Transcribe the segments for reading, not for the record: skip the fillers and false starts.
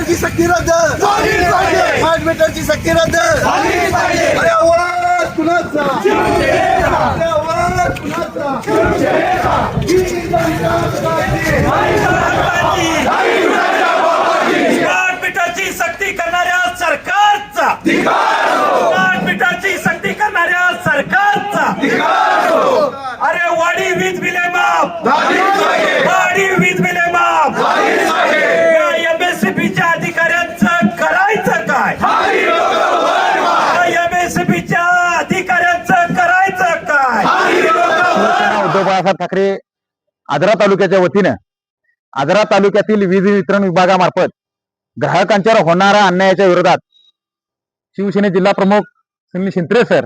मीटरची सक्ती रद्द स्मार्ट मीटरची सक्ती रद्द अरे आवाज कुणाचा अरे आवाज कुणाचा स्मार्ट मीटरची सक्ती करणाऱ्या सरकारचा स्मार्ट मीटरची सक्ती करणाऱ्या सरकारचा अरे वाढी वीज बिले माफ वाढी वीज बिले माफ एमएससीबीच्या अधिकाऱ्यांचं करायचं काय एमएससीबीच्या अधिकाऱ्यांचं करायचं काय उद्धव बाळासाहेब ठाकरे आजरा तालुक्याच्या वतीनं आजरा तालुक्यातील वीज वितरण विभागामार्फत ग्राहकांच्यावर होणाऱ्या अन्यायाच्या विरोधात शिवसेने जिल्हा प्रमुख सुनील शिंत्रे सर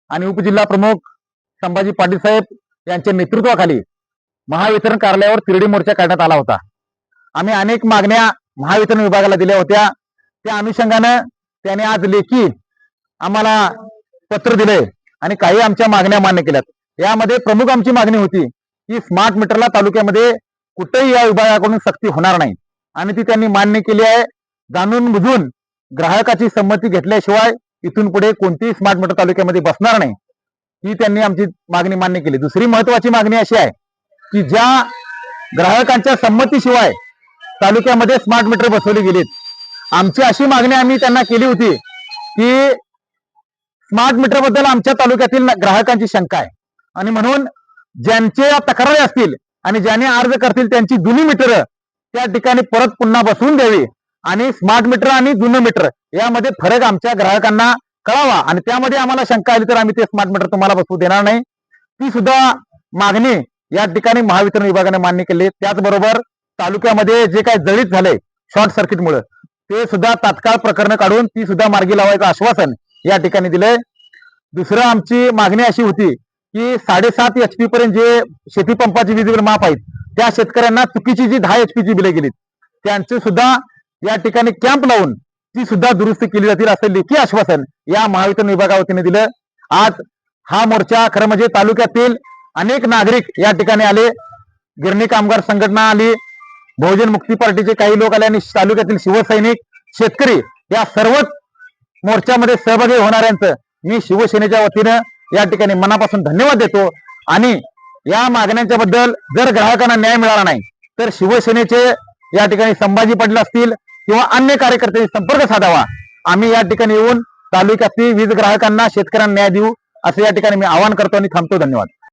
आणि उपजिल्हा प्रमुख संभाजी पाटील साहेब यांच्या नेतृत्वाखाली महावितरण कार्यालयावर तिरडी मोर्चा काढण्यात आला होता। आम्ही अनेक मागण्या महावितरण विभागाला दिल्या होत्या। त्या अनुषंगानं त्याने आज लेखी आम्हाला पत्र दिले आणि काही आमच्या मागण्या मान्य केल्यात। यामध्ये प्रमुख आमची मागणी होती की स्मार्ट मीटरला तालुक्यामध्ये कुठेही या विभागाकडून सक्ती होणार नाही आणि ती त्यांनी मान्य केली आहे। जाणून बुजून ग्राहकाची संमती घेतल्याशिवाय इथून पुढे कोणतीही स्मार्ट मीटर तालुक्यामध्ये बसणार नाही, ही त्यांनी आमची मागणी मान्य केली। दुसरी महत्वाची मागणी अशी आहे की ज्या ग्राहकांच्या संमतीशिवाय तालुक्यामध्ये स्मार्ट मीटर बसवले गेलेत, आमची अशी मागणी आम्ही त्यांना केली होती की स्मार्ट मीटर बद्दल आमच्या तालुक्यातील ग्राहकांची शंका आहे आणि म्हणून ज्यांच्या तक्रारी असतील आणि ज्याने अर्ज करतील त्यांची जुनी मीटर त्या ठिकाणी परत पुन्हा बसवून द्यावी आणि स्मार्ट मीटर आणि जुनं मीटर यामध्ये फरक आमच्या ग्राहकांना कळावा आणि त्यामध्ये आम्हाला शंका आली तर आम्ही ते स्मार्ट मीटर तुम्हाला बसवू देणार नाही। ती सुद्धा मागणी या ठिकाणी महावितरण विभागाने मान्य केली। त्याचबरोबर तालुक्यामध्ये जे काही जळीत झाले शॉर्ट सर्किटमुळे ते सुद्धा तात्काळ प्रकरण काढून ती सुद्धा मार्गी लावायचं आश्वासन या ठिकाणी दिलंय। दुसरं आमची मागणी अशी होती की 7.5 HP पर्यंत जे शेती पंपाची वीज बिल माफ आहेत त्या शेतकऱ्यांना चुकीची जी 10 HP ची बिले गेलीत त्यांचे सुद्धा या ठिकाणी कॅम्प लावून ती सुद्धा दुरुस्ती केली जातील असं लेखी आश्वासन या महावितरण विभागावतीने दिलं। आज हा मोर्चा खरं म्हणजे तालुक्यातील अनेक नागरिक या ठिकाणी आले, गिरणी कामगार संघटना आली, बहुजन मुक्ती पार्टीचे काही लोक आले आणि तालुक्यातील शिवसैनिक शेतकरी या सर्वच मोर्चामध्ये सहभागी होणाऱ्यांचं मी शिवसेनेच्या वतीनं या ठिकाणी मनापासून धन्यवाद देतो आणि या मागण्यांच्या बद्दल जर ग्राहकांना न्याय मिळाला नाही तर शिवसेनेचे या ठिकाणी संभाजी पाटील असतील किंवा अन्य कार्यकर्त्यांनी संपर्क साधावा। आम्ही या ठिकाणी येऊन तालुक्यातील वीज ग्राहकांना शेतकऱ्यांना न्याय देऊ असं या ठिकाणी मी आवाहन करतो आणि थांबतो। धन्यवाद।